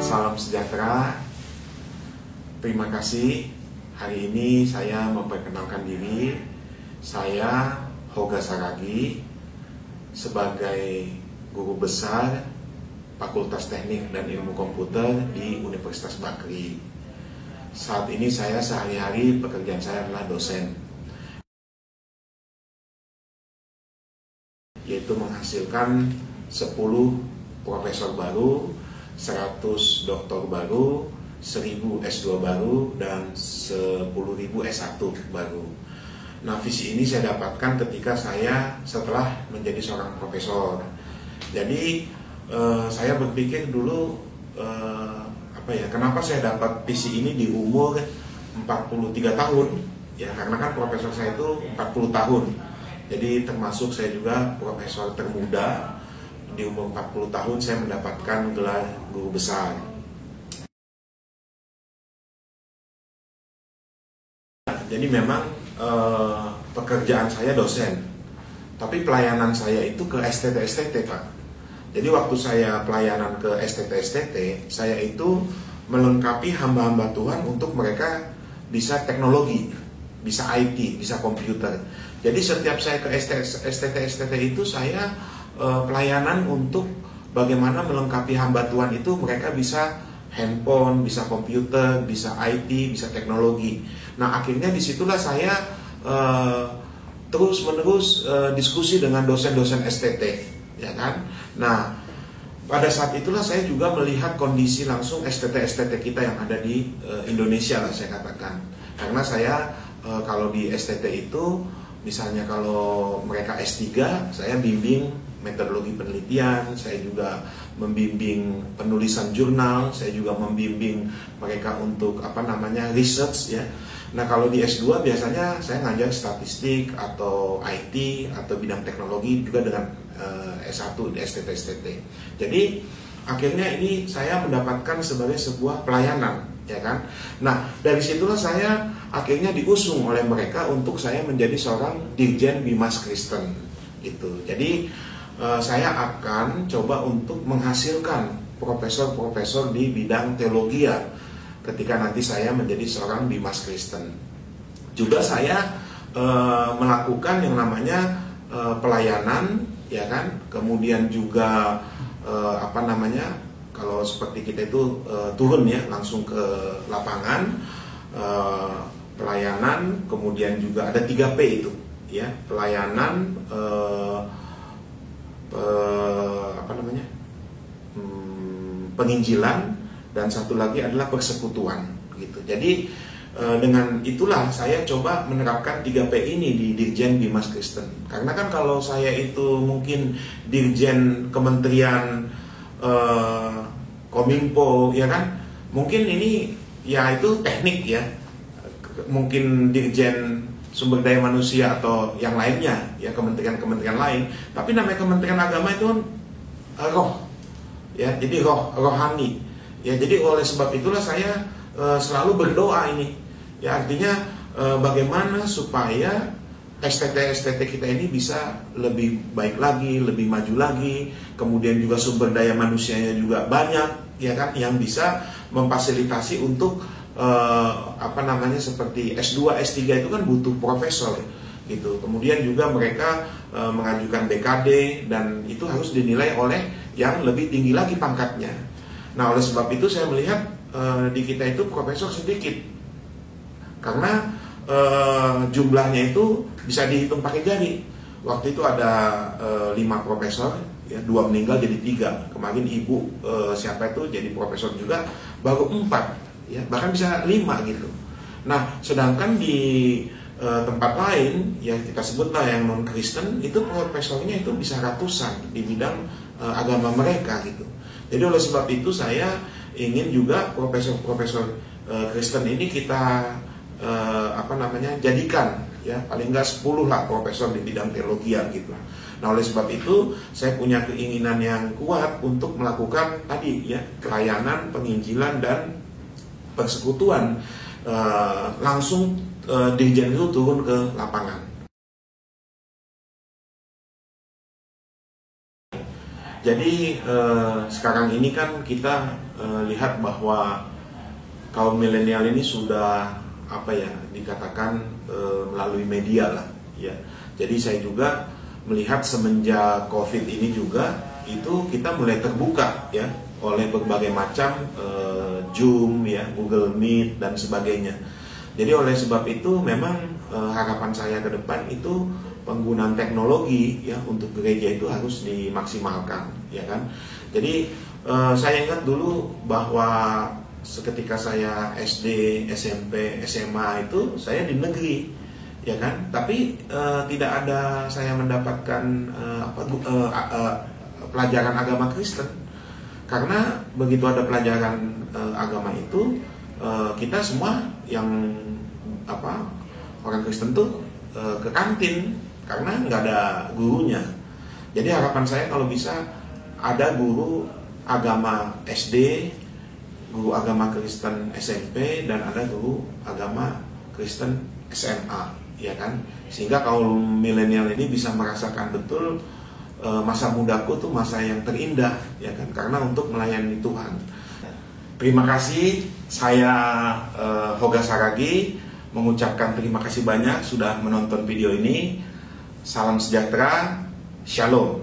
Salam sejahtera. Terima kasih. Hari ini saya memperkenalkan diri. Saya Hoga Saragi sebagai guru besar Fakultas Teknik dan Ilmu Komputer di Universitas Bakri. Saat ini saya sehari-hari pekerjaan saya adalah dosen, yaitu menghasilkan 10 profesor baru, 100 doktor baru, 1000 S2 baru, dan 10.000 S1 baru. Nah, visi ini saya dapatkan ketika saya setelah menjadi seorang profesor. Jadi saya berpikir dulu kenapa saya dapat visi ini di umur 43 tahun? Ya, karena kan profesor saya itu 40 tahun. Jadi termasuk saya juga profesor termuda. Di umur 40 tahun saya mendapatkan gelar guru besar. Jadi memang pekerjaan saya dosen, tapi pelayanan saya itu ke STT, Pak. Jadi waktu saya pelayanan ke STT, saya itu melengkapi hamba-hamba Tuhan untuk mereka bisa teknologi, bisa IT, bisa komputer. Jadi setiap saya ke STT itu saya pelayanan untuk bagaimana melengkapi hamba Tuhan itu mereka bisa handphone, bisa komputer, bisa IT, bisa teknologi. Nah, akhirnya disitulah saya terus-menerus diskusi dengan dosen-dosen STT, ya kan? Nah, pada saat itulah saya juga melihat kondisi langsung STT kita yang ada di Indonesia lah saya katakan. Karena saya kalau di STT itu, misalnya kalau mereka S3, saya bimbing metodologi penelitian, saya juga membimbing penulisan jurnal, saya juga membimbing mereka untuk research ya. Nah, kalau di S2 biasanya saya ngajar statistik atau IT atau bidang teknologi juga dengan S1 di STT. Jadi akhirnya ini saya mendapatkan sebagai sebuah pelayanan, ya kan. Nah, dari situlah saya akhirnya diusung oleh mereka untuk saya menjadi seorang Dirjen Bimas Kristen gitu. Jadi saya akan coba untuk menghasilkan profesor-profesor di bidang teologi ketika nanti saya menjadi seorang Bimas Kristen. Juga saya melakukan yang namanya pelayanan, ya kan. Kemudian juga kalau seperti kita itu turun ya langsung ke lapangan, pelayanan, kemudian juga ada 3P itu ya, pelayanan, penginjilan, dan satu lagi adalah persekutuan gitu. Jadi dengan itulah saya coba menerapkan 3P ini di Dirjen Bimas Kristen. Karena kan kalau saya itu mungkin Dirjen Kementerian Kominfo, ya kan, mungkin ini ya itu teknik ya, mungkin Dirjen Sumber Daya Manusia atau yang lainnya ya, kementerian-kementerian lain. Tapi namanya Kementerian Agama itu roh ya, jadi rohani ya. Jadi oleh sebab itulah saya selalu berdoa ini ya, artinya bagaimana supaya STT kita ini bisa lebih baik lagi, lebih maju lagi, kemudian juga sumber daya manusianya juga banyak ya kan, yang bisa memfasilitasi untuk seperti S2, S3 itu kan butuh profesor gitu. Kemudian juga mereka mengajukan BKD, dan itu harus dinilai oleh yang lebih tinggi lagi pangkatnya. Nah, oleh sebab itu saya melihat di kita itu profesor sedikit, karena jumlahnya itu bisa dihitung pakai jari. Waktu itu ada 5 profesor ya, 2 meninggal jadi 3. Kemarin ibu siapa itu jadi profesor juga baru 4 ya, bahkan bisa 5 gitu. Nah, sedangkan di tempat lain ya, kita sebutlah yang non Kristen, itu profesornya itu bisa ratusan di bidang agama mereka gitu. Jadi oleh sebab itu saya ingin juga profesor-profesor Kristen ini kita jadikan ya, paling enggak 10 lah profesor di bidang teologi gitu. Nah, oleh sebab itu saya punya keinginan yang kuat untuk melakukan tadi ya, pelayanan, penginjilan, dan persekutuan, langsung Dirjen itu turun ke lapangan. Jadi sekarang ini kan kita lihat bahwa kaum milenial ini sudah dikatakan melalui media lah ya. Jadi saya juga melihat semenjak COVID ini juga itu kita mulai terbuka ya oleh berbagai macam Zoom ya, Google Meet dan sebagainya. Jadi oleh sebab itu memang harapan saya ke depan itu penggunaan teknologi ya untuk gereja itu harus dimaksimalkan ya kan. Jadi saya ingat dulu bahwa seketika saya SD, SMP, SMA itu saya di negeri ya kan, tapi tidak ada saya mendapatkan pelajaran agama Kristen. Karena begitu ada pelajaran agama itu, kita semua yang orang Kristen tuh ke kantin karena nggak ada gurunya. Jadi harapan saya kalau bisa ada guru agama SD, guru agama Kristen SMP, dan ada guru agama Kristen SMA, ya kan? Sehingga kaum milenial ini bisa merasakan betul masa mudaku tuh masa yang terindah, ya kan? Karena untuk melayani Tuhan. Terima kasih, saya Hoga Saragi mengucapkan terima kasih banyak sudah menonton video ini. Salam sejahtera, Shalom.